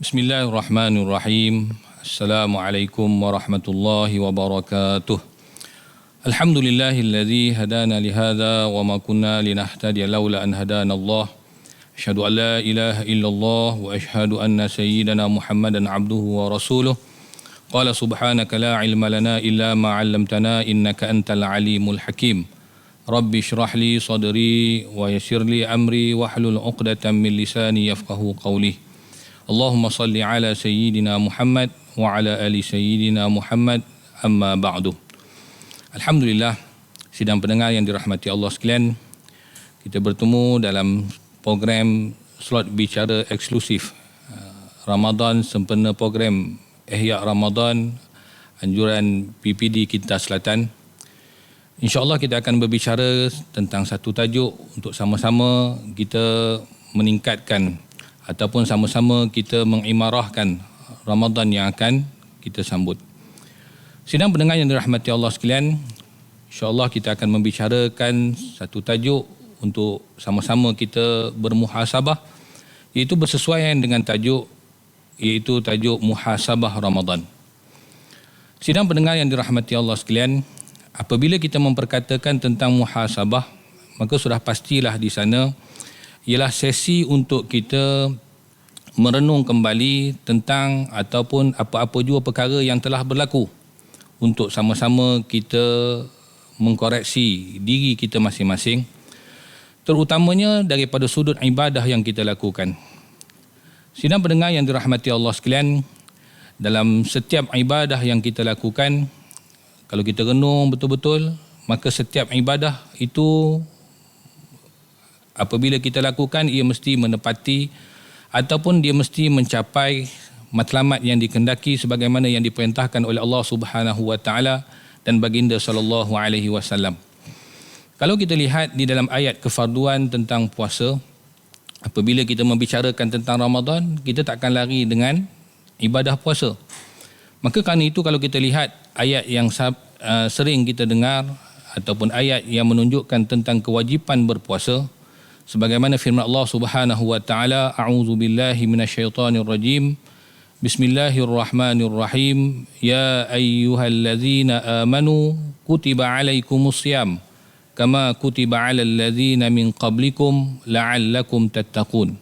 Bismillahirrahmanirrahim. Assalamualaikum warahmatullahi wabarakatuh. Alhamdulillahilladzi hadana lihadza wa ma kunna linahtadiya laula an hadana Allah. Asyhadu an la ilaha illallah wa asyhadu anna sayyidana Muhammadan abduhu wa rasuluh. Qala subhanaka la ilma lana illa ma 'allamtana innaka antal alimul hakim. Rabbi shrah li sadri wa yassir li amri wahlul 'uqdatam min lisani yafqahu qawli. Allahumma salli ala sayyidina Muhammad wa ala ali sayyidina Muhammad, amma ba'du. Alhamdulillah, sidang pendengar yang dirahmati Allah sekalian, kita bertemu dalam program slot bicara eksklusif Ramadan sempena program Ihya Ramadan anjuran PPD Kintas Selatan. InsyaAllah kita akan berbicara tentang satu tajuk untuk sama-sama kita meningkatkan ataupun sama-sama kita mengimarahkan Ramadan yang akan kita sambut. Sidang pendengar yang dirahmati Allah sekalian, insya-Allah kita akan membicarakan satu tajuk untuk sama-sama kita bermuhasabah, iaitu bersesuaian dengan tajuk, iaitu tajuk muhasabah Ramadan. Sidang pendengar yang dirahmati Allah sekalian, apabila kita memperkatakan tentang muhasabah, maka sudah pastilah di sana ialah sesi untuk kita merenung kembali tentang ataupun apa-apa jua perkara yang telah berlaku untuk sama-sama kita mengkoreksi diri kita masing-masing, terutamanya daripada sudut ibadah yang kita lakukan. Sidang pendengar yang dirahmati Allah sekalian, dalam setiap ibadah yang kita lakukan, kalau kita renung betul-betul, maka setiap ibadah itu apabila kita lakukan, ia mesti menepati ataupun dia mesti mencapai matlamat yang dikehendaki sebagaimana yang diperintahkan oleh Allah Subhanahu wa taala dan baginda sallallahu alaihi wasallam. Kalau kita lihat di dalam ayat kefarduan tentang puasa, apabila kita membicarakan tentang Ramadan, kita tak akan lari dengan ibadah puasa. Maka kerana itu kalau kita lihat ayat yang sering kita dengar ataupun ayat yang menunjukkan tentang kewajipan berpuasa, sebagaimana firman Allah Subhanahu wa taala, a'udzu billahi minasyaitonir rajim, bismillahirrahmanirrahim, ya ayyuhallazina amanu kutiba alaikumusiyam kama kutiba alal ladzina min qablikum la'allakum tattaqun.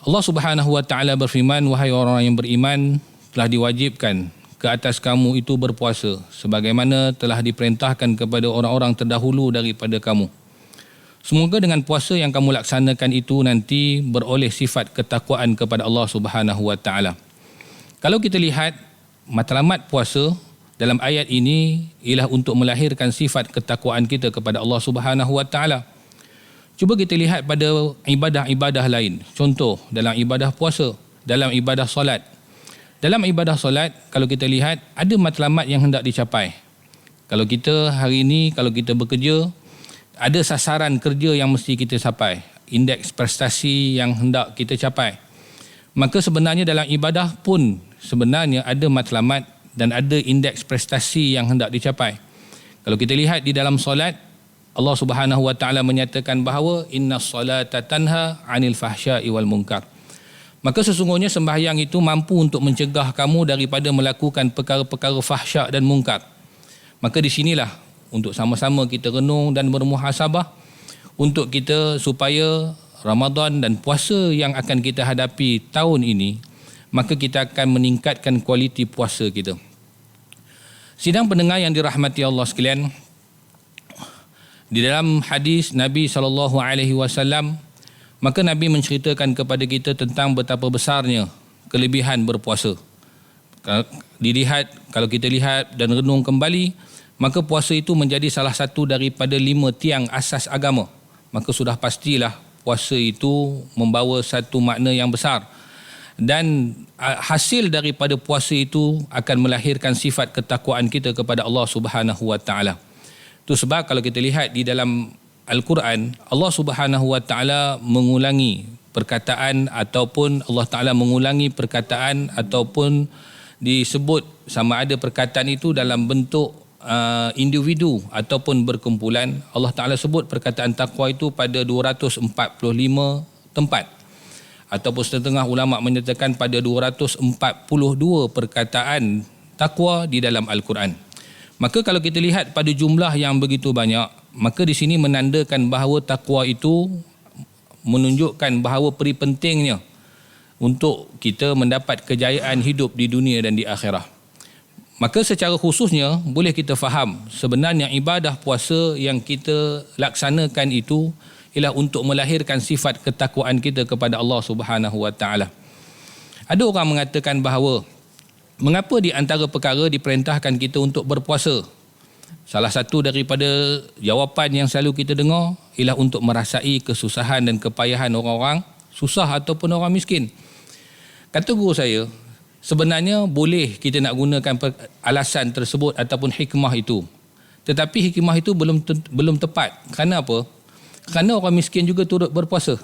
Allah Subhanahu wa taala berfirman, wahai orang yang beriman, telah diwajibkan ke atas kamu itu berpuasa sebagaimana telah diperintahkan kepada orang-orang terdahulu daripada kamu. Semoga dengan puasa yang kamu laksanakan itu nanti beroleh sifat ketakwaan kepada Allah Subhanahu wa taala. Kalau kita lihat matlamat puasa dalam ayat ini ialah untuk melahirkan sifat ketakwaan kita kepada Allah Subhanahu wa taala. Cuba kita lihat pada ibadah-ibadah lain. Contoh dalam ibadah puasa, dalam ibadah solat. Dalam ibadah solat, kalau kita lihat ada matlamat yang hendak dicapai. Kalau kita hari ini, kalau kita bekerja, ada sasaran kerja yang mesti kita capai, indeks prestasi yang hendak kita capai. Maka sebenarnya dalam ibadah pun sebenarnya ada matlamat dan ada indeks prestasi yang hendak dicapai. Kalau kita lihat di dalam solat, Allah Subhanahu wa taala menyatakan bahawa innas solata tanha 'anil fahsya'i wal munkar. Maka sesungguhnya sembahyang itu mampu untuk mencegah kamu daripada melakukan perkara-perkara fahsyak dan munkar. Maka di sinilah untuk sama-sama kita renung dan bermuhasabah untuk kita supaya Ramadan dan puasa yang akan kita hadapi tahun ini, maka kita akan meningkatkan kualiti puasa kita. Sidang pendengar yang dirahmati Allah sekalian, di dalam hadis Nabi SAW, maka Nabi menceritakan kepada kita tentang betapa besarnya kelebihan berpuasa. Kalau kita lihat dan renung kembali, maka puasa itu menjadi salah satu daripada 5 tiang asas agama. Maka sudah pastilah puasa itu membawa satu makna yang besar. Dan hasil daripada puasa itu akan melahirkan sifat ketakwaan kita kepada Allah Subhanahu wa taala. Itu sebab kalau kita lihat di dalam Al-Quran, Allah Subhanahu wa taala mengulangi perkataan ataupun Allah taala mengulangi perkataan ataupun disebut sama ada perkataan itu dalam bentuk individu ataupun berkumpulan. Allah Ta'ala sebut perkataan taqwa itu pada 245 tempat. ataupun setengah ulama menyatakan pada 242 perkataan takwa di dalam Al-Quran. Maka kalau kita lihat pada jumlah yang begitu banyak, maka di sini menandakan bahawa takwa itu menunjukkan bahawa peri pentingnya untuk kita mendapat kejayaan hidup di dunia dan di akhirat. Maka secara khususnya boleh kita faham sebenarnya ibadah puasa yang kita laksanakan itu ialah untuk melahirkan sifat ketakwaan kita kepada Allah Subhanahu Wa Taala. Ada orang mengatakan bahawa mengapa di antara perkara diperintahkan kita untuk berpuasa? Salah satu daripada jawapan yang selalu kita dengar ialah untuk merasai kesusahan dan kepayahan orang-orang susah ataupun orang miskin. Kata guru saya, sebenarnya boleh kita nak gunakan alasan tersebut ataupun hikmah itu. Tetapi hikmah itu belum tepat. Kerana apa? Kerana orang miskin juga turut berpuasa.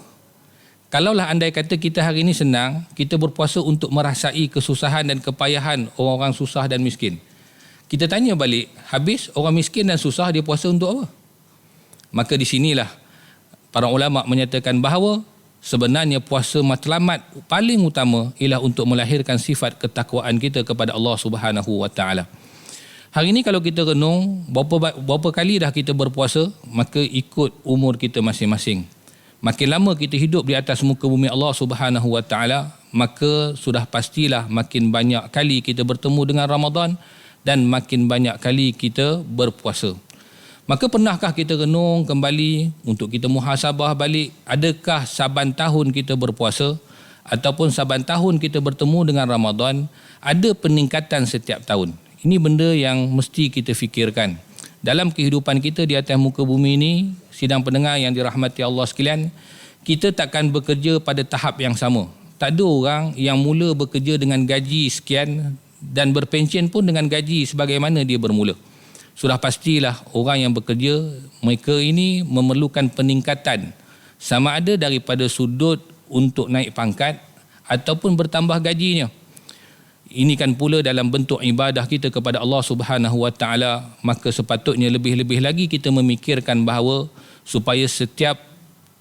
Kalaulah andai kata kita hari ini senang, kita berpuasa untuk merasai kesusahan dan kepayahan orang-orang susah dan miskin. Kita tanya balik, habis orang miskin dan susah dia puasa untuk apa? Maka di sinilah para ulama menyatakan bahawa sebenarnya puasa matlamat paling utama ialah untuk melahirkan sifat ketakwaan kita kepada Allah Subhanahu Wa Taala. Hari ini kalau kita renung, berapa kali dah kita berpuasa, maka ikut umur kita masing-masing. Makin lama kita hidup di atas muka bumi Allah Subhanahu Wa Taala, maka sudah pastilah makin banyak kali kita bertemu dengan Ramadan dan makin banyak kali kita berpuasa. Maka pernahkah kita renung kembali untuk kita muhasabah balik, adakah saban tahun kita berpuasa ataupun saban tahun kita bertemu dengan Ramadan ada peningkatan setiap tahun? Ini benda yang mesti kita fikirkan. Dalam kehidupan kita di atas muka bumi ini, sidang pendengar yang dirahmati Allah sekalian, kita takkan bekerja pada tahap yang sama. Tak ada orang yang mula bekerja dengan gaji sekian dan berpencen pun dengan gaji sebagaimana dia bermula. Sudah pastilah orang yang bekerja, mereka ini memerlukan peningkatan. Sama ada daripada sudut untuk naik pangkat ataupun bertambah gajinya. Ini kan pula dalam bentuk ibadah kita kepada Allah Subhanahu Wa Taala, maka sepatutnya lebih-lebih lagi kita memikirkan bahawa supaya setiap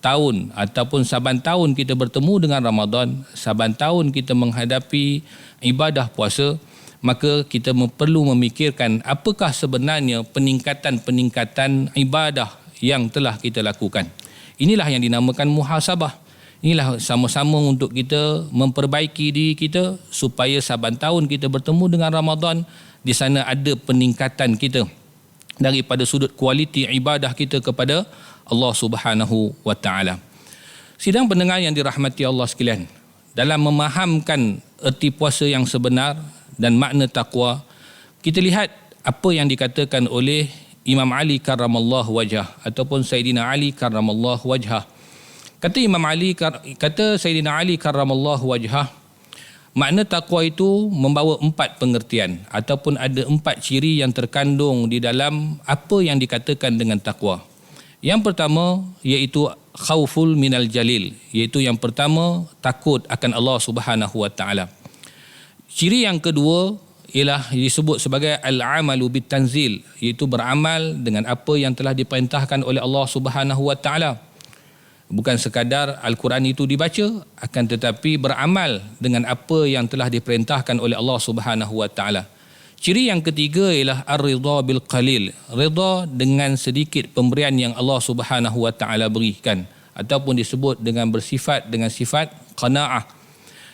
tahun ataupun saban tahun kita bertemu dengan Ramadan, saban tahun kita menghadapi ibadah puasa, maka kita perlu memikirkan apakah sebenarnya peningkatan-peningkatan ibadah yang telah kita lakukan. Inilah yang dinamakan muhasabah. Inilah sama-sama untuk kita memperbaiki diri kita supaya saban tahun kita bertemu dengan Ramadan, di sana ada peningkatan kita daripada sudut kualiti ibadah kita kepada Allah Subhanahu Wa Taala. Sidang pendengar yang dirahmati Allah sekalian, dalam memahamkan erti puasa yang sebenar dan makna takwa, kita lihat apa yang dikatakan oleh Imam Ali karramallahu wajhah ataupun Sayyidina Ali karramallahu wajhah. Kata Sayyidina Ali karramallahu wajhah, makna takwa itu membawa 4 pengertian ataupun ada 4 ciri yang terkandung di dalam apa yang dikatakan dengan takwa. Yang pertama iaitu khauful minal jalil, iaitu yang pertama takut akan Allah Subhanahu Wa Taala. Ciri yang kedua ialah disebut sebagai al-amalu bitanzil, iaitu beramal dengan apa yang telah diperintahkan oleh Allah Subhanahu Wa Taala. Bukan sekadar Al-Quran itu dibaca, akan tetapi beramal dengan apa yang telah diperintahkan oleh Allah Subhanahu Wa Taala. Ciri yang ketiga ialah ar-ridha bil qalil, ridha dengan sedikit pemberian yang Allah Subhanahu Wa Taala berikan, ataupun disebut dengan bersifat dengan sifat qanaah.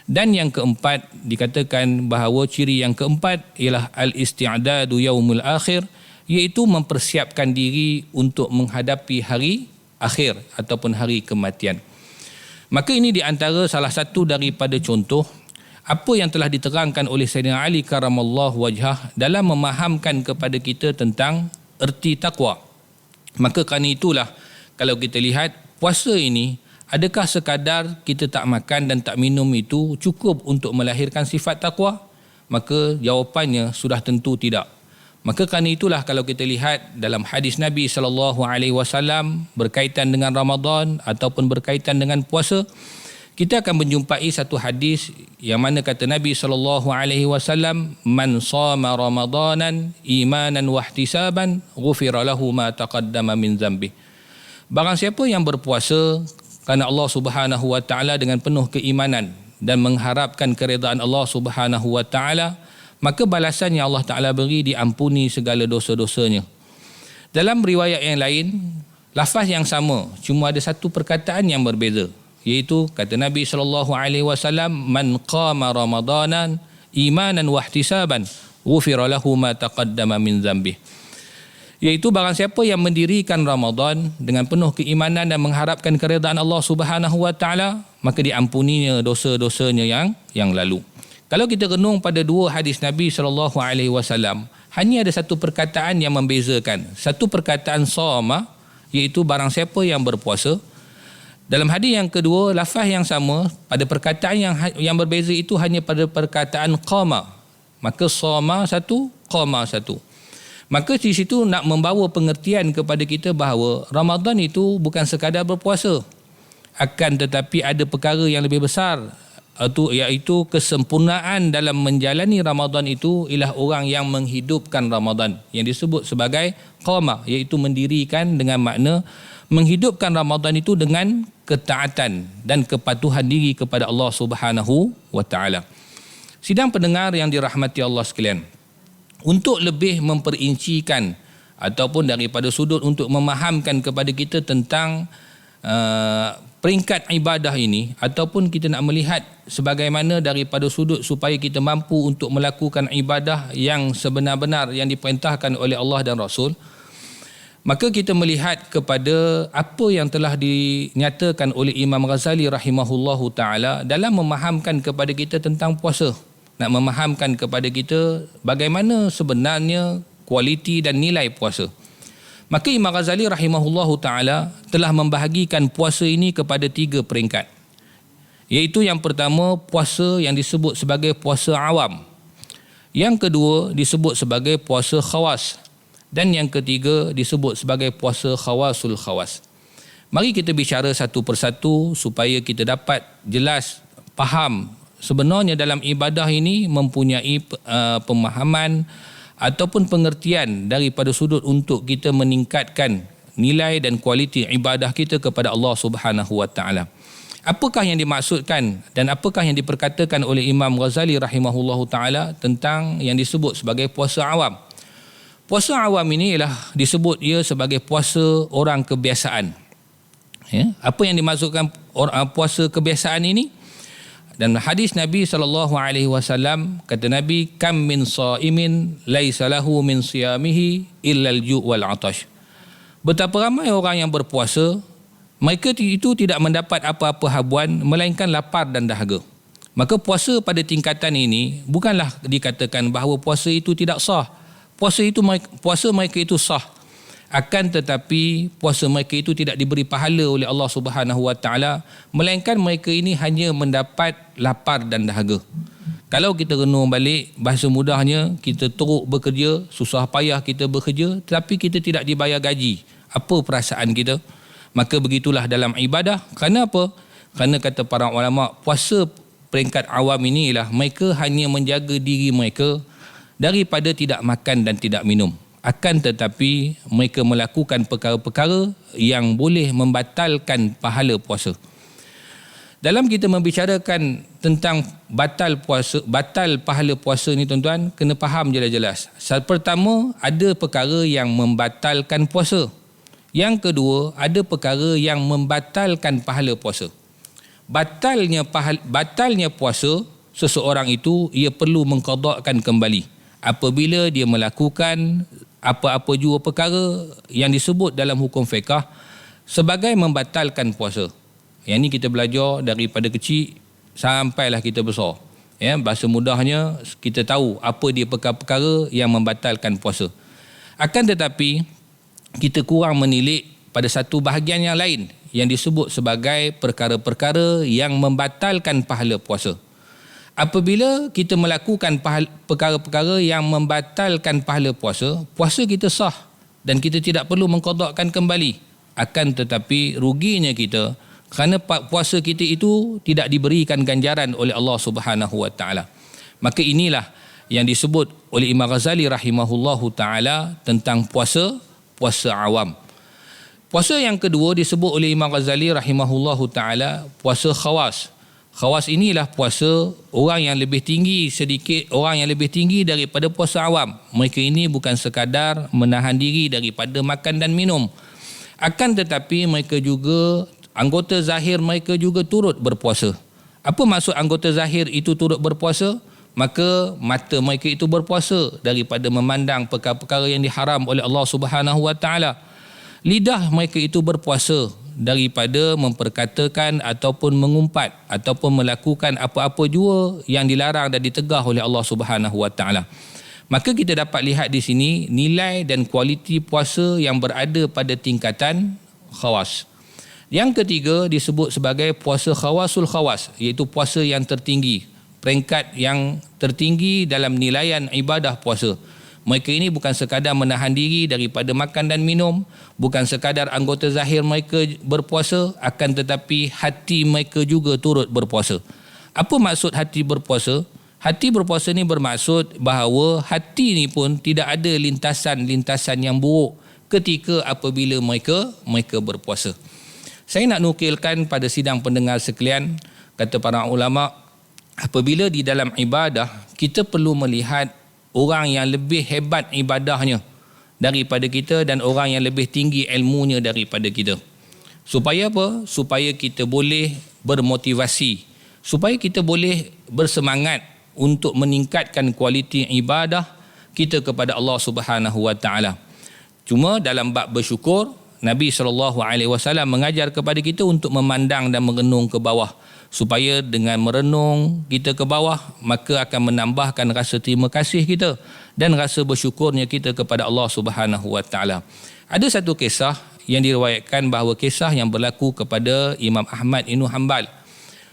Dan yang keempat dikatakan bahawa ciri yang keempat ialah al-isti'dadu yaumul akhir, iaitu mempersiapkan diri untuk menghadapi hari akhir ataupun hari kematian. Maka ini di antara salah satu daripada contoh apa yang telah diterangkan oleh Sayyidina Ali karramallahu wajhah dalam memahamkan kepada kita tentang erti takwa. Maka kerana itulah kalau kita lihat puasa ini, adakah sekadar kita tak makan dan tak minum itu cukup untuk melahirkan sifat takwa? Maka jawapannya sudah tentu tidak. Maka kerana itulah kalau kita lihat dalam hadis Nabi SAW berkaitan dengan Ramadan ataupun berkaitan dengan puasa, kita akan menjumpai satu hadis yang mana kata Nabi SAW, man sama ramadanan imanan wahtisaban ghufira lahu ma taqaddama min zambi. Barang siapa yang berpuasa kerana Allah Subhanahu wa taala dengan penuh keimanan dan mengharapkan keredaan Allah Subhanahu wa taala, maka balasan yang Allah Taala beri diampuni segala dosa-dosanya. Dalam riwayat yang lain, lafaz yang sama, cuma ada satu perkataan yang berbeza, iaitu kata Nabi SAW, man qama ramadanan imanan wa ihtisaban ghufira lahu ma taqaddama min dzambih. Iaitu barang siapa yang mendirikan Ramadan dengan penuh keimanan dan mengharapkan keredaan Allah Subhanahu wa taala, maka diampuninya dosa-dosanya yang lalu. Kalau kita renung pada dua hadis Nabi SAW, hanya ada satu perkataan yang membezakan. Satu perkataan shoma, iaitu barang siapa yang berpuasa. Dalam hadis yang kedua, lafaz yang sama, pada perkataan yang berbeza itu hanya pada perkataan qama. Maka shoma satu, qama satu. Maka di situ nak membawa pengertian kepada kita bahawa Ramadan itu bukan sekadar berpuasa, akan tetapi ada perkara yang lebih besar, iaitu kesempurnaan dalam menjalani Ramadan itu ialah orang yang menghidupkan Ramadan, yang disebut sebagai qama, iaitu mendirikan dengan makna menghidupkan Ramadan itu dengan ketaatan dan kepatuhan diri kepada Allah Subhanahu wa taala. Sidang pendengar yang dirahmati Allah sekalian, untuk lebih memperincikan ataupun daripada sudut untuk memahamkan kepada kita tentang peringkat ibadah ini, ataupun kita nak melihat sebagaimana daripada sudut supaya kita mampu untuk melakukan ibadah yang sebenar-benar yang diperintahkan oleh Allah dan Rasul, maka kita melihat kepada apa yang telah dinyatakan oleh Imam Ghazali rahimahullahu ta'ala dalam memahamkan kepada kita tentang puasa. Nak memahamkan kepada kita bagaimana sebenarnya kualiti dan nilai puasa. Maka Imam Ghazali rahimahullahu ta'ala telah membahagikan puasa ini kepada 3 peringkat. Iaitu yang pertama, puasa yang disebut sebagai puasa awam. Yang kedua disebut sebagai puasa khawas. Dan yang ketiga disebut sebagai puasa khawasul khawas. Mari kita bicara satu persatu supaya kita dapat jelas faham sebenarnya dalam ibadah ini mempunyai pemahaman ataupun pengertian daripada sudut untuk kita meningkatkan nilai dan kualiti ibadah kita kepada Allah Subhanahu wa taala. Apakah yang dimaksudkan dan apakah yang diperkatakan oleh Imam Ghazali rahimahullahu taala tentang yang disebut sebagai puasa awam? Puasa awam ini ialah disebut ia sebagai puasa orang kebiasaan. Ya, apa yang dimaksudkan puasa kebiasaan ini? Dan hadis Nabi SAW, kata Nabi, kam min saimin laisa lahu min siyamihi illa al-ju' wal 'atash. Betapa ramai orang yang berpuasa, mereka itu tidak mendapat apa-apa habuan melainkan lapar dan dahaga. Maka puasa pada tingkatan ini bukanlah dikatakan bahawa puasa itu tidak sah. Puasa mereka itu sah. Akan tetapi puasa mereka itu tidak diberi pahala oleh Allah Subhanahu wa taala, melainkan mereka ini hanya mendapat lapar dan dahaga. Kalau kita renung balik, bahasa mudahnya, kita teruk bekerja, susah payah kita bekerja, tetapi kita tidak dibayar gaji. Apa perasaan kita? Maka begitulah dalam ibadah. Kerana apa? Kerana kata para ulama, puasa peringkat awam ini ialah mereka hanya menjaga diri mereka daripada tidak makan dan tidak minum. Akan tetapi mereka melakukan perkara-perkara yang boleh membatalkan pahala puasa. Dalam kita membicarakan tentang batal pahala puasa ni tuan-tuan, kena faham jelas-jelas. Pertama, ada perkara yang membatalkan puasa. Yang kedua, ada perkara yang membatalkan pahala puasa. Batalnya puasa seseorang itu, ia perlu mengqadakkan kembali apabila dia melakukan apa-apa jua perkara yang disebut dalam hukum fiqh sebagai membatalkan puasa. Yang ni kita belajar daripada kecil sampailah kita besar. Ya, bahasa mudahnya kita tahu apa dia perkara-perkara yang membatalkan puasa. Akan tetapi kita kurang menilik pada satu bahagian yang lain yang disebut sebagai perkara-perkara yang membatalkan pahala puasa. Apabila kita melakukan perkara-perkara yang membatalkan pahala puasa, puasa kita sah dan kita tidak perlu mengqadakkan kembali. Akan tetapi ruginya kita kerana puasa kita itu tidak diberikan ganjaran oleh Allah Subhanahu wa taala. Maka inilah yang disebut oleh Imam Ghazali rahimahullahu taala tentang puasa awam. Puasa yang kedua disebut oleh Imam Ghazali rahimahullahu ta'ala puasa khawas. Khawas inilah puasa orang yang lebih tinggi sedikit, orang yang lebih tinggi daripada puasa awam. Mereka ini bukan sekadar menahan diri daripada makan dan minum. Akan tetapi mereka juga, anggota zahir mereka juga turut berpuasa. Apa maksud anggota zahir itu turut berpuasa? Maka mata mereka itu berpuasa daripada memandang perkara-perkara yang diharam oleh Allah Subhanahu wa taala. Lidah mereka itu berpuasa daripada memperkatakan ataupun mengumpat ataupun melakukan apa-apa jua yang dilarang dan ditegah oleh Allah Subhanahu wa taala. Maka kita dapat lihat di sini nilai dan kualiti puasa yang berada pada tingkatan khawas. Yang ketiga disebut sebagai puasa khawasul khawas, iaitu puasa yang tertinggi, peringkat yang tertinggi dalam nilaian ibadah puasa. Mereka ini bukan sekadar menahan diri daripada makan dan minum, bukan sekadar anggota zahir mereka berpuasa, akan tetapi hati mereka juga turut berpuasa. Apa maksud hati berpuasa? Hati berpuasa ni bermaksud bahawa hati ni pun tidak ada lintasan-lintasan yang buruk ketika apabila mereka berpuasa. Saya nak nukilkan pada sidang pendengar sekalian, kata para ulama, apabila di dalam ibadah kita perlu melihat orang yang lebih hebat ibadahnya daripada kita dan orang yang lebih tinggi ilmunya daripada kita. Supaya apa? Supaya kita boleh bermotivasi, supaya kita boleh bersemangat untuk meningkatkan kualiti ibadah kita kepada Allah Subhanahu wa taala. Cuma dalam bab bersyukur, Nabi SAW mengajar kepada kita untuk memandang dan merenung ke bawah, supaya dengan merenung kita ke bawah maka akan menambahkan rasa terima kasih kita dan rasa bersyukurnya kita kepada Allah Subhanahu wa taala. Ada satu kisah yang diriwayatkan bahawa kisah yang berlaku kepada Imam Ahmad Ibn Hanbal.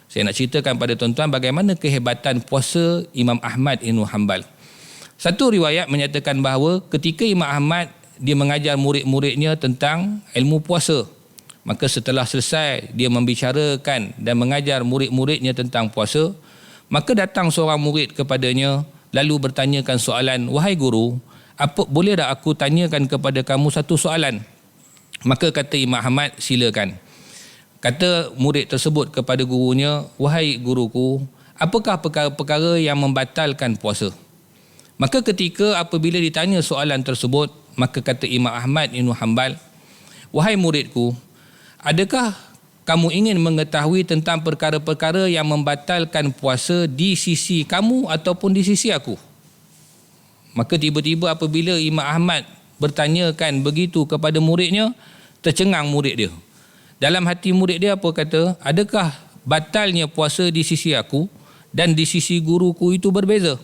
Saya nak ceritakan pada tuan-tuan bagaimana kehebatan puasa Imam Ahmad Ibn Hanbal. Satu riwayat menyatakan bahawa ketika Imam Ahmad dia mengajar murid-muridnya tentang ilmu puasa, maka setelah selesai dia membicarakan dan mengajar murid-muridnya tentang puasa, maka datang seorang murid kepadanya lalu bertanyakan soalan, "Wahai guru, boleh tak aku tanyakan kepada kamu satu soalan?" Maka kata Imam Ahmad, "Silakan." Kata murid tersebut kepada gurunya, "Wahai guruku, apakah perkara-perkara yang membatalkan puasa?" Maka ketika apabila ditanya soalan tersebut, maka kata Imam Ahmad Ibn Hanbal, "Wahai muridku, adakah kamu ingin mengetahui tentang perkara-perkara yang membatalkan puasa di sisi kamu ataupun di sisi aku?" Maka tiba-tiba apabila Imam Ahmad bertanyakan begitu kepada muridnya, tercengang murid dia. Dalam hati murid dia apa kata? Adakah batalnya puasa di sisi aku dan di sisi guruku itu berbeza?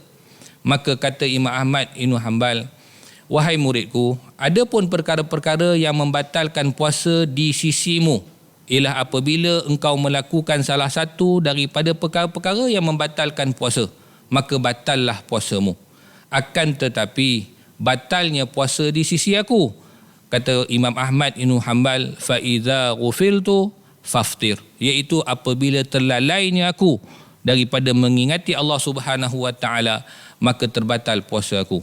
Maka kata Imam Ahmad Ibn Hanbal, "Wahai muridku, adapun perkara-perkara yang membatalkan puasa di sisimu ialah apabila engkau melakukan salah satu daripada perkara-perkara yang membatalkan puasa, maka batallah puasamu. Akan tetapi batalnya puasa di sisi aku," kata Imam Ahmad Ibn Hanbal, "fa idza ghufiltu faftir," iaitu apabila terlalainya aku daripada mengingati Allah Subhanahu wa taala, maka terbatal puasa aku.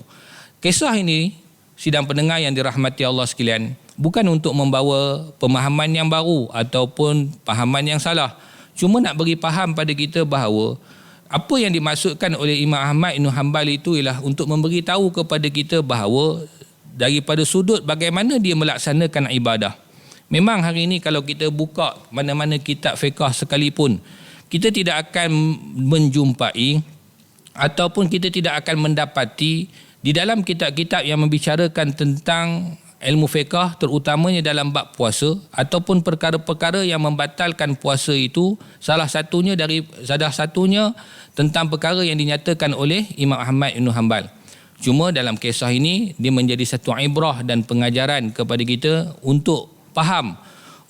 Kisah ini, sidang pendengar yang dirahmati Allah sekalian, bukan untuk membawa pemahaman yang baru ataupun pahaman yang salah. Cuma nak bagi faham pada kita bahawa apa yang dimaksudkan oleh Imam Ahmad Ibn Hanbal itu ialah untuk memberi tahu kepada kita bahawa daripada sudut bagaimana dia melaksanakan ibadah. Memang hari ini kalau kita buka mana-mana kitab fiqh sekalipun, kita tidak akan menjumpai ataupun kita tidak akan mendapati di dalam kitab-kitab yang membicarakan tentang ilmu fiqh, terutamanya dalam bab puasa ataupun perkara-perkara yang membatalkan puasa itu, salah satunya tentang perkara yang dinyatakan oleh Imam Ahmad Ibn Hanbal. Cuma dalam kisah ini dia menjadi satu ibrah dan pengajaran kepada kita untuk faham,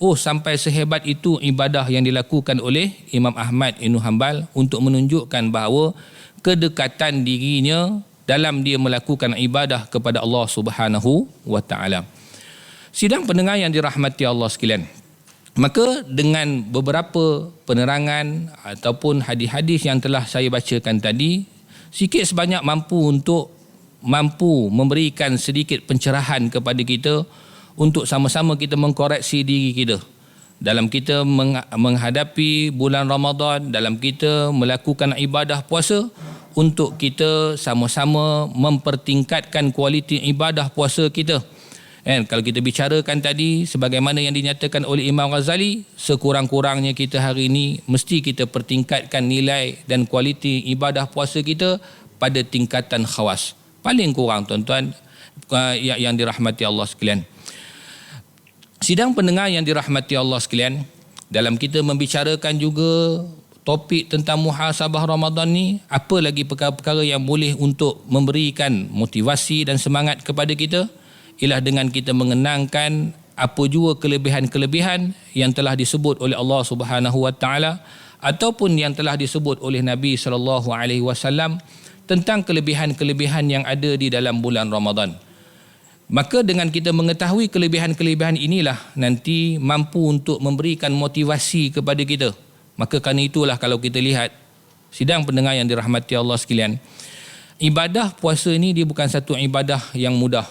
sampai sehebat itu ibadah yang dilakukan oleh Imam Ahmad Ibn Hanbal untuk menunjukkan bahawa kedekatan dirinya dalam dia melakukan ibadah kepada Allah Subhanahu wa taala. Sidang pendengar yang dirahmati Allah sekalian, maka dengan beberapa penerangan ataupun hadis-hadis yang telah saya bacakan tadi, sikit sebanyak mampu memberikan sedikit pencerahan kepada kita untuk sama-sama kita mengkoreksi diri kita dalam kita menghadapi bulan Ramadan, dalam kita melakukan ibadah puasa, untuk kita sama-sama mempertingkatkan kualiti ibadah puasa kita. Kalau kita bicarakan tadi, sebagaimana yang dinyatakan oleh Imam Ghazali, sekurang-kurangnya kita hari ini mesti kita pertingkatkan nilai dan kualiti ibadah puasa kita pada tingkatan khawas. Paling kurang tuan-tuan yang dirahmati Allah sekalian. Sidang pendengar yang dirahmati Allah sekalian, dalam kita membicarakan juga topik tentang muhasabah Ramadan ni, apa lagi perkara-perkara yang boleh untuk memberikan motivasi dan semangat kepada kita, ialah dengan kita mengenangkan apa jua kelebihan-kelebihan yang telah disebut oleh Allah Subhanahu Wa Taala ataupun yang telah disebut oleh Nabi sallallahu alaihi wasallam tentang kelebihan-kelebihan yang ada di dalam bulan Ramadan. Maka dengan kita mengetahui kelebihan-kelebihan inilah nanti mampu untuk memberikan motivasi kepada kita. Maka kerana itulah kalau kita lihat, sidang pendengar yang dirahmati Allah sekalian, ibadah puasa ini dia bukan satu ibadah yang mudah.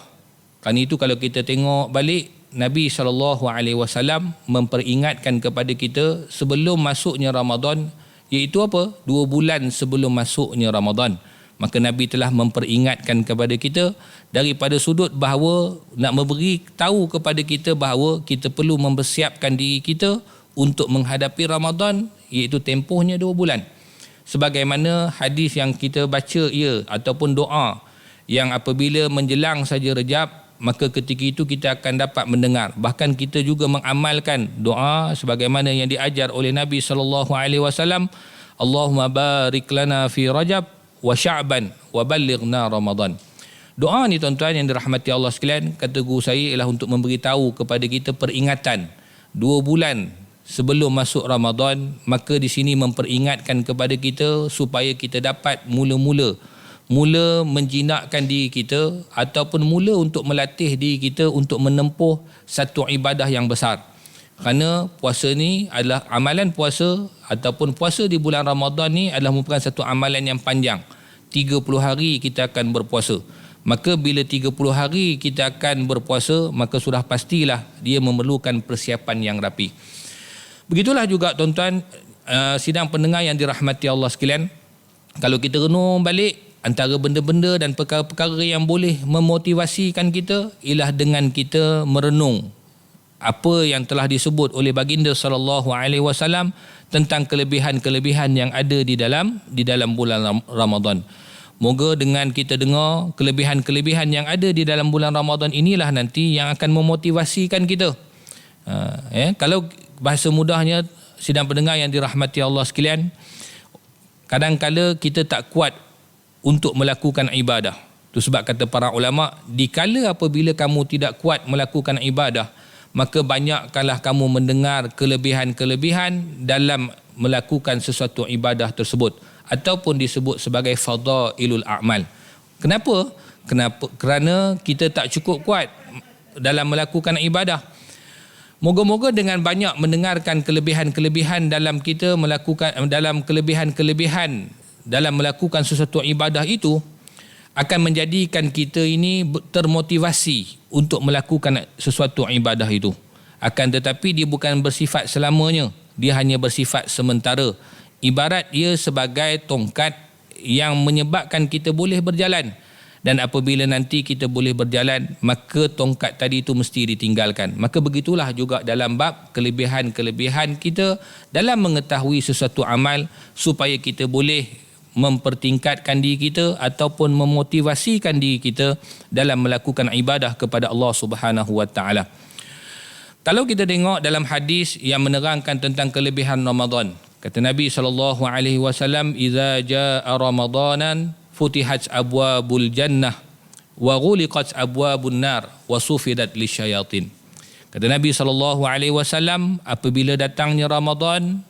Kerana itu kalau kita tengok balik, Nabi SAW memperingatkan kepada kita sebelum masuknya Ramadan, iaitu apa? 2 bulan sebelum masuknya Ramadan. Maka Nabi telah memperingatkan kepada kita daripada sudut bahawa nak memberi tahu kepada kita bahawa kita perlu mempersiapkan diri kita untuk menghadapi Ramadan, iaitu tempohnya 2 bulan. Sebagaimana hadis yang kita baca ataupun doa yang apabila menjelang saja Rejab, maka ketika itu kita akan dapat mendengar. Bahkan kita juga mengamalkan doa sebagaimana yang diajar oleh Nabi SAW. Allahumma barik lana fi Rajab wa Sya'ban wa ballighna Ramadan. Doa ni tuan-tuan yang dirahmati Allah sekalian, kata guru saya, ialah untuk memberitahu kepada kita peringatan 2 bulan sebelum masuk Ramadan. Maka di sini memperingatkan kepada kita supaya kita dapat mula menjinakkan diri kita ataupun mula untuk melatih diri kita untuk menempuh satu ibadah yang besar. Kerana puasa ni adalah amalan puasa ataupun puasa di bulan Ramadan ni adalah merupakan satu amalan yang panjang. 30 hari kita akan berpuasa. Maka bila 30 hari kita akan berpuasa, maka sudah pastilah dia memerlukan persiapan yang rapi. Begitulah juga tuan-tuan, sidang pendengar yang dirahmati Allah sekalian, kalau kita renung balik, antara benda-benda dan perkara-perkara yang boleh memotivasikan kita ialah dengan kita merenung apa yang telah disebut oleh baginda sallallahu alaihi wasallam tentang kelebihan-kelebihan yang ada di dalam bulan Ramadan. Moga dengan kita dengar kelebihan-kelebihan yang ada di dalam bulan Ramadan inilah nanti yang akan memotivasikan kita. Kalau bahasa mudahnya, sidang pendengar yang dirahmati Allah sekalian, kadang-kala kita tak kuat untuk melakukan ibadah. Itu sebab kata para ulama, dikala apabila kamu tidak kuat melakukan ibadah, maka banyakkanlah kamu mendengar kelebihan-kelebihan dalam melakukan sesuatu ibadah tersebut ataupun disebut sebagai fadailul a'mal. Kenapa? Kerana kita tak cukup kuat dalam melakukan ibadah. Moga-moga dengan banyak mendengarkan kelebihan-kelebihan dalam kita melakukan kelebihan-kelebihan dalam melakukan sesuatu ibadah itu akan menjadikan kita ini termotivasi untuk melakukan sesuatu ibadah itu. Akan tetapi dia bukan bersifat selamanya, dia hanya bersifat sementara. Ibarat ia sebagai tongkat yang menyebabkan kita boleh berjalan. Dan apabila nanti kita boleh berjalan, maka tongkat tadi itu mesti ditinggalkan. Maka begitulah juga dalam bab kelebihan-kelebihan kita dalam mengetahui sesuatu amal supaya kita boleh mempertingkatkan diri kita ataupun memotivasikan diri kita dalam melakukan ibadah kepada Allah Subhanahu Wa Taala. Kalau kita tengok dalam hadis yang menerangkan tentang kelebihan Ramadan, kata Nabi SAW, "Idza jaa Ramadanan futihat abwabul jannah wa ghuliqat abwabun nar wa sufidat lisyayatin." Kata Nabi SAW, apabila datangnya Ramadan,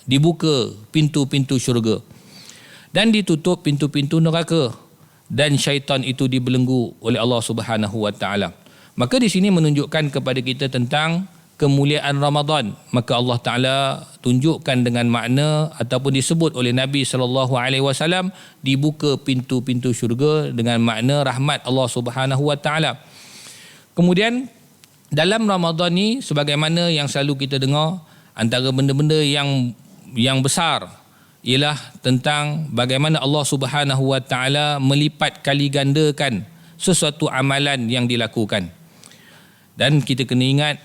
dibuka pintu-pintu syurga dan ditutup pintu-pintu neraka dan syaitan itu dibelenggu oleh Allah Subhanahu Wa Taala. Maka di sini menunjukkan kepada kita tentang kemuliaan Ramadan. Maka Allah Ta'ala tunjukkan dengan makna ataupun disebut oleh Nabi SAW, dibuka pintu-pintu syurga dengan makna rahmat Allah Subhanahu Wa Ta'ala. Kemudian dalam Ramadan ni sebagaimana yang selalu kita dengar, antara benda-benda yang besar ialah tentang bagaimana Allah Subhanahu Wa Taala melipat kali gandakan sesuatu amalan yang dilakukan. Dan kita kena ingat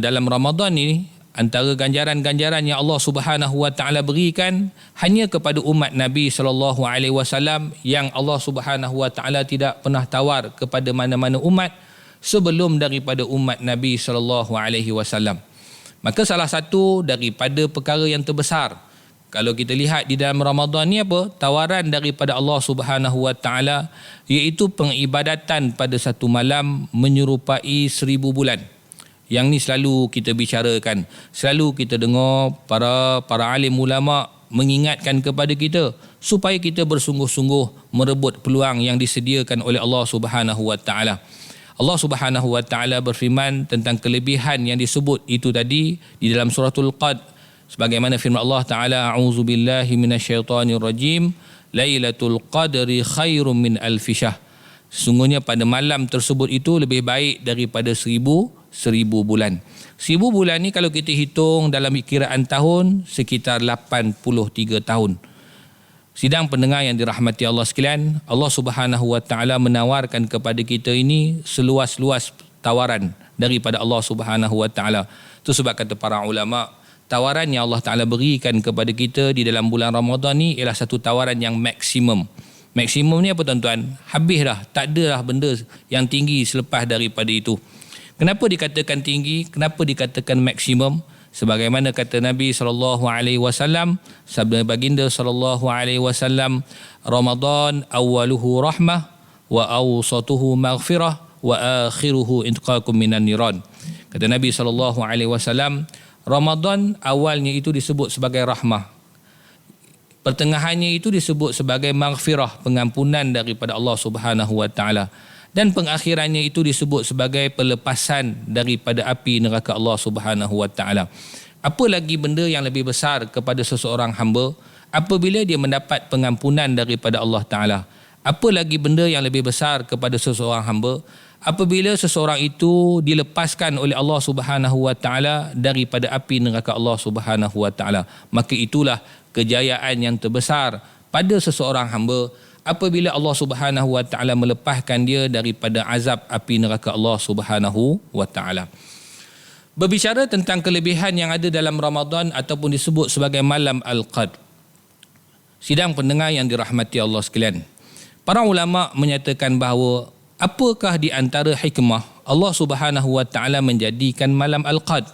dalam Ramadan ni antara ganjaran-ganjaran yang Allah Subhanahu Wa Taala berikan hanya kepada umat Nabi sallallahu alaihi wasallam, yang Allah Subhanahu Wa Taala tidak pernah tawar kepada mana-mana umat sebelum daripada umat Nabi sallallahu alaihi wasallam. Maka salah satu daripada perkara yang terbesar kalau kita lihat di dalam Ramadan ni apa? Tawaran daripada Allah Subhanahu Wa Taala, iaitu pengibadatan pada satu malam menyerupai 1000 bulan. Yang ni selalu kita bicarakan, selalu kita dengar para alim ulama mengingatkan kepada kita supaya kita bersungguh-sungguh merebut peluang yang disediakan oleh Allah Subhanahu Wa Taala. Allah Subhanahu Wa Taala berfirman tentang kelebihan yang disebut itu tadi di dalam suratul Qad, sebagaimana firman Allah Taala, a'udzubillahi minasyaitonirrajim, lailatul qadri khairum min alfi syahr. Sesungguhnya pada malam tersebut itu lebih baik daripada 1000 bulan. 1000 bulan ni kalau kita hitung dalam kiraan tahun sekitar 83 tahun. Sidang pendengar yang dirahmati Allah sekalian, Allah Subhanahu Wa Taala menawarkan kepada kita ini seluas-luas tawaran daripada Allah Subhanahu Wa Taala. Itu sebab kata para ulama, tawaran yang Allah Taala berikan kepada kita di dalam bulan Ramadan ni ialah satu tawaran yang maksimum. Maksimum ni apa tuan-tuan? Habis dah, tak ada dah benda yang tinggi selepas daripada itu. Kenapa dikatakan tinggi? Kenapa dikatakan maksimum? Sebagaimana kata Nabi SAW, sabda baginda SAW, Ramadan awaluhu rahmah wa awsatuhu maghfirah wa akhiruhu intqakum minan niran. Kata Nabi SAW, Ramadan awalnya itu disebut sebagai rahmah, pertengahannya itu disebut sebagai maghfirah, pengampunan daripada Allah Subhanahu Wa Taala, dan pengakhirannya itu disebut sebagai pelepasan daripada api neraka Allah Subhanahu Wa Taala. Apa lagi benda yang lebih besar kepada seseorang hamba apabila dia mendapat pengampunan daripada Allah Taala? Apa lagi benda yang lebih besar kepada seseorang hamba apabila seseorang itu dilepaskan oleh Allah Subhanahu Wa Taala daripada api neraka Allah Subhanahu Wa Taala? Maka itulah kejayaan yang terbesar pada seseorang hamba apabila Allah Subhanahu Wa Taala melepaskan dia daripada azab api neraka Allah Subhanahu Wa Taala. Berbicara tentang kelebihan yang ada dalam Ramadan ataupun disebut sebagai malam Al-Qadr, sidang pendengar yang dirahmati Allah sekalian, para ulama menyatakan bahawa apakah di antara hikmah Allah Subhanahu Wa Taala menjadikan malam Al-Qadr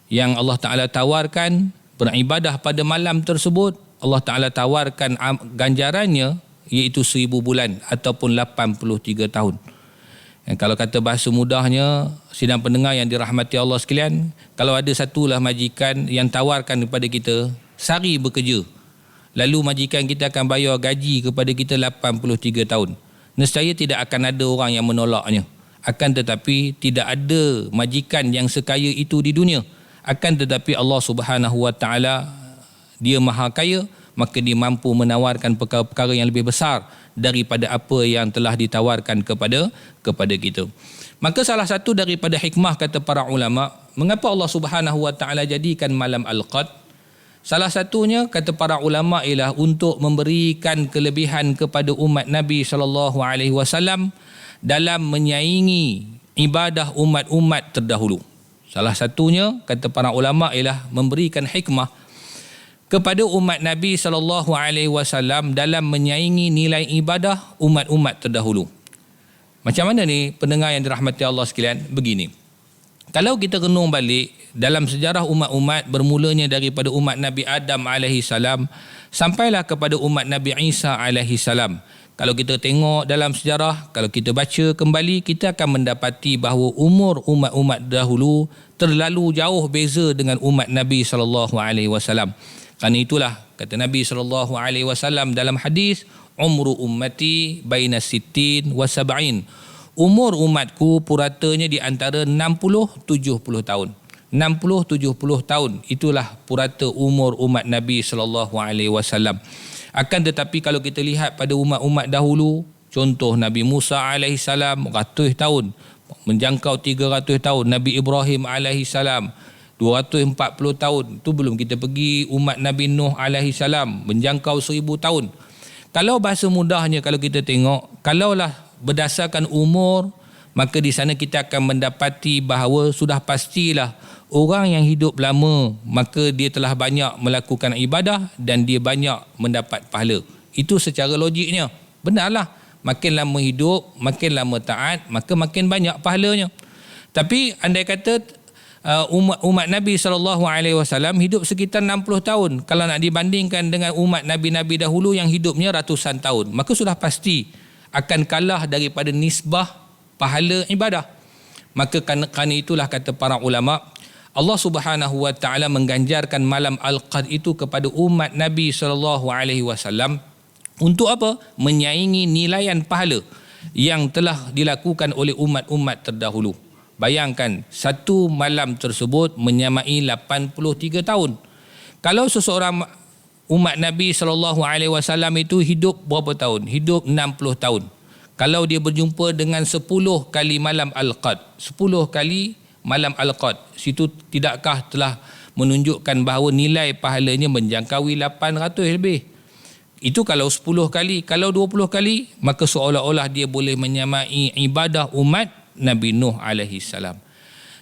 yang Allah Taala tawarkan beribadah pada malam tersebut. Allah Taala tawarkan ganjarannya iaitu 1000 bulan ataupun 83 tahun. Dan kalau kata bahasa mudahnya, sidang pendengar yang dirahmati Allah sekalian, kalau ada satulah majikan yang tawarkan kepada kita sehari bekerja, lalu majikan kita akan bayar gaji kepada kita 83 tahun, nescaya tidak akan ada orang yang menolaknya. Akan tetapi tidak ada majikan yang sekaya itu di dunia. Akan tetapi Allah Subhanahu Wa Taala, dia maha kaya, maka dia mampu menawarkan perkara-perkara yang lebih besar daripada apa yang telah ditawarkan kepada kita. Maka salah satu daripada hikmah, kata para ulama, mengapa Allah Subhanahu Wa Taala jadikan malam Al-Qadr, salah satunya kata para ulama ialah untuk memberikan kelebihan kepada umat Nabi SAW dalam menyaingi ibadah umat-umat terdahulu. Salah satunya kata para ulama ialah memberikan hikmah kepada umat Nabi SAW dalam menyaingi nilai ibadah umat-umat terdahulu. Macam mana ni pendengar yang dirahmati Allah sekalian? Begini, kalau kita renung balik dalam sejarah umat-umat, bermulanya daripada umat Nabi Adam AS sampailah kepada umat Nabi Isa AS. Kalau kita tengok dalam sejarah, kalau kita baca kembali, kita akan mendapati bahawa umur umat-umat dahulu terlalu jauh beza dengan umat Nabi SAW. Kerana itulah kata Nabi SAW dalam hadis, umru ummati baina sittin wa sab'in. Umur umatku puratanya di antara 60-70 tahun. 60-70 tahun itulah purata umur umat Nabi SAW. Akan tetapi kalau kita lihat pada umat-umat dahulu, contoh Nabi Musa AS 100 tahun menjangkau 300 tahun. Nabi Ibrahim alaihi salam 240 tahun. Tu belum kita pergi umat Nabi Nuh alaihi salam menjangkau 1000 tahun. Kalau bahasa mudahnya kalau kita tengok, kalaulah berdasarkan umur, maka di sana kita akan mendapati bahawa sudah pastilah orang yang hidup lama maka dia telah banyak melakukan ibadah dan dia banyak mendapat pahala. Itu secara logiknya. Benarlah. Makin lama hidup, makin lama taat, maka makin banyak pahalanya. Tapi andai kata umat Nabi SAW hidup sekitar 60 tahun. Kalau nak dibandingkan dengan umat Nabi-Nabi dahulu yang hidupnya ratusan tahun, maka sudah pasti akan kalah daripada nisbah pahala ibadah. Maka kerana itulah kata para ulama, Allah Subhanahu Wa Taala mengganjarkan malam Al-Qadr itu kepada umat Nabi SAW untuk apa? Menyaingi nilaian pahala yang telah dilakukan oleh umat-umat terdahulu. Bayangkan, satu malam tersebut menyamai 83 tahun. Kalau seseorang umat Nabi SAW itu hidup berapa tahun? Hidup 60 tahun. Kalau dia berjumpa dengan 10 kali malam Al-Qadr, 10 kali malam Al-Qadr, situ tidakkah telah menunjukkan bahawa nilai pahalanya menjangkaui 800 lebih? Itu kalau 10 kali. Kalau 20 kali, maka seolah-olah dia boleh menyamai ibadah umat Nabi Nuh alaihi salam.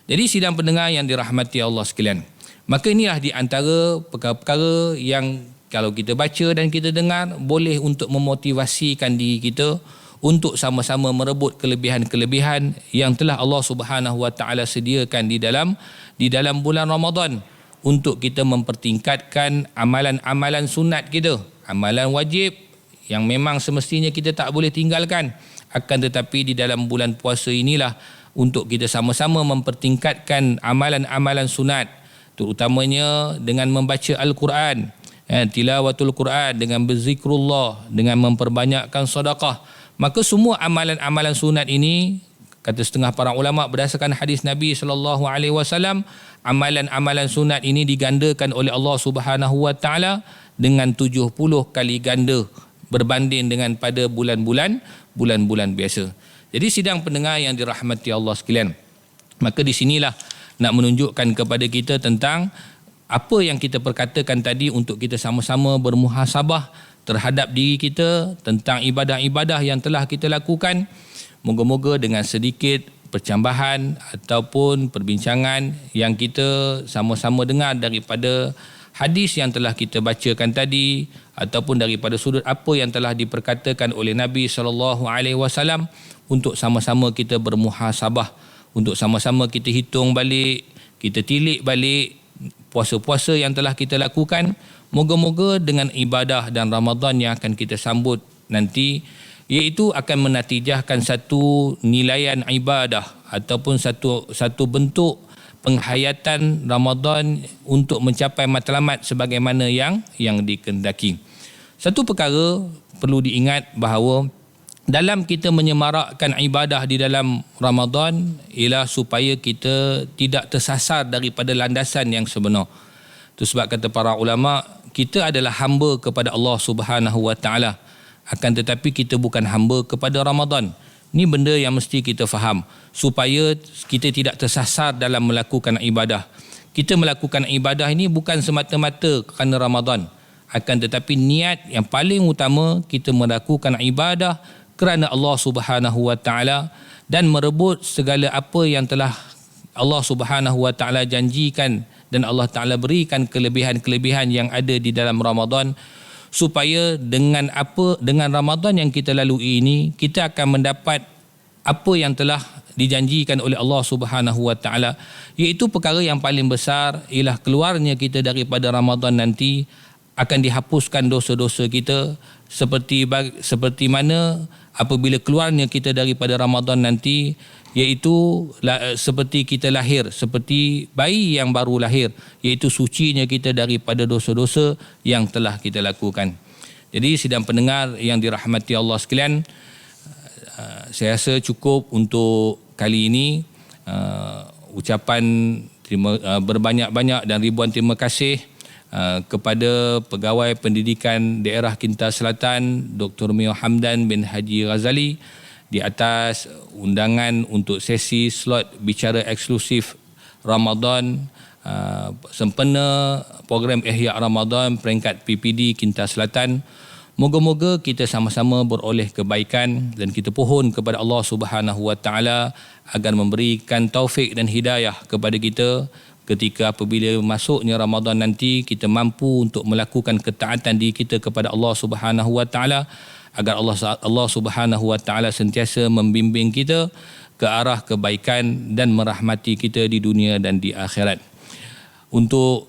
Jadi sidang pendengar yang dirahmati Allah sekalian, maka inilah di antara perkara-perkara yang kalau kita baca dan kita dengar boleh untuk memotivasikan diri kita untuk sama-sama merebut kelebihan-kelebihan yang telah Allah Subhanahu Wa Taala sediakan di dalam bulan Ramadan, untuk kita mempertingkatkan amalan-amalan sunat kita, amalan wajib yang memang semestinya kita tak boleh tinggalkan. Akan tetapi di dalam bulan puasa inilah untuk kita sama-sama mempertingkatkan amalan-amalan sunat, terutamanya dengan membaca Al-Quran, tilawatul Quran, dengan berzikrullah, dengan memperbanyakkan sedekah. Maka semua amalan-amalan sunat ini, kata setengah para ulama berdasarkan hadis Nabi SAW, amalan-amalan sunat ini digandakan oleh Allah Subhanahu Wa Taala dengan 70 kali ganda berbanding dengan pada bulan-bulan biasa. Jadi sidang pendengar yang dirahmati Allah sekalian, maka di sinilah nak menunjukkan kepada kita tentang apa yang kita perkatakan tadi, untuk kita sama-sama bermuhasabah terhadap diri kita tentang ibadah-ibadah yang telah kita lakukan. Moga-moga dengan sedikit percambahan ataupun perbincangan yang kita sama-sama dengar daripada hadis yang telah kita bacakan tadi, ataupun daripada sudut apa yang telah diperkatakan oleh Nabi SAW, untuk sama-sama kita bermuhasabah, untuk sama-sama kita hitung balik, kita tilik balik puasa-puasa yang telah kita lakukan. Moga-moga dengan ibadah dan Ramadan yang akan kita sambut nanti, iaitu akan menatijahkan satu nilaian ibadah ataupun satu bentuk penghayatan Ramadan untuk mencapai matlamat sebagaimana yang dikehendaki. Satu perkara perlu diingat bahawa dalam kita menyemarakkan ibadah di dalam Ramadan ialah supaya kita tidak tersasar daripada landasan yang sebenar. Itu sebab kata para ulama, kita adalah hamba kepada Allah Subhanahu Wa Taala, akan tetapi kita bukan hamba kepada Ramadan. Ini benda yang mesti kita faham supaya kita tidak tersasar dalam melakukan ibadah. Kita melakukan ibadah ini bukan semata-mata kerana Ramadan, akan tetapi niat yang paling utama kita melakukan ibadah kerana Allah Subhanahu Wa Taala dan merebut segala apa yang telah Allah Subhanahu Wa Taala janjikan dan Allah Taala berikan kelebihan-kelebihan yang ada di dalam Ramadan, supaya dengan Ramadan yang kita lalui ini kita akan mendapat apa yang telah dijanjikan oleh Allah Subhanahu Wa Taala, iaitu perkara yang paling besar ialah keluarnya kita daripada Ramadan nanti akan dihapuskan dosa-dosa kita, seperti mana apabila keluarnya kita daripada Ramadan nanti, iaitu seperti kita lahir, seperti bayi yang baru lahir, iaitu sucinya kita daripada dosa-dosa yang telah kita lakukan. Jadi sidang pendengar yang dirahmati Allah sekalian, saya rasa cukup untuk kali ini. Ucapan berbanyak-banyak dan ribuan terima kasih kepada Pegawai Pendidikan Daerah Kinta Selatan Dr. Mio Hamdan bin Haji Ghazali di atas undangan untuk sesi slot bicara eksklusif Ramadan sempena program Ihya Ramadan peringkat PPD Kinta Selatan. Moga-moga kita sama-sama beroleh kebaikan dan kita pohon kepada Allah Subhanahu Wa Taala agar memberikan taufik dan hidayah kepada kita ketika apabila masuknya Ramadan nanti kita mampu untuk melakukan ketaatan diri kita kepada Allah Subhanahu Wa Taala agar Allah Subhanahu Wa Taala sentiasa membimbing kita ke arah kebaikan dan merahmati kita di dunia dan di akhirat. Untuk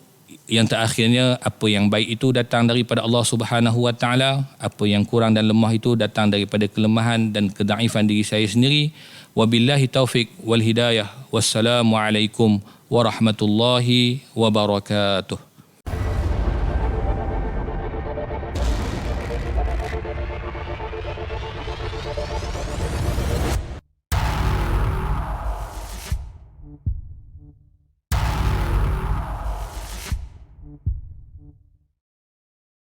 yang terakhirnya, apa yang baik itu datang daripada Allah Subhanahu Wa Taala, apa yang kurang dan lemah itu datang daripada kelemahan dan kedaifan diri saya sendiri. Wabillahi taufik wal hidayah. Wassalamualaikum warahmatullahi wabarakatuh.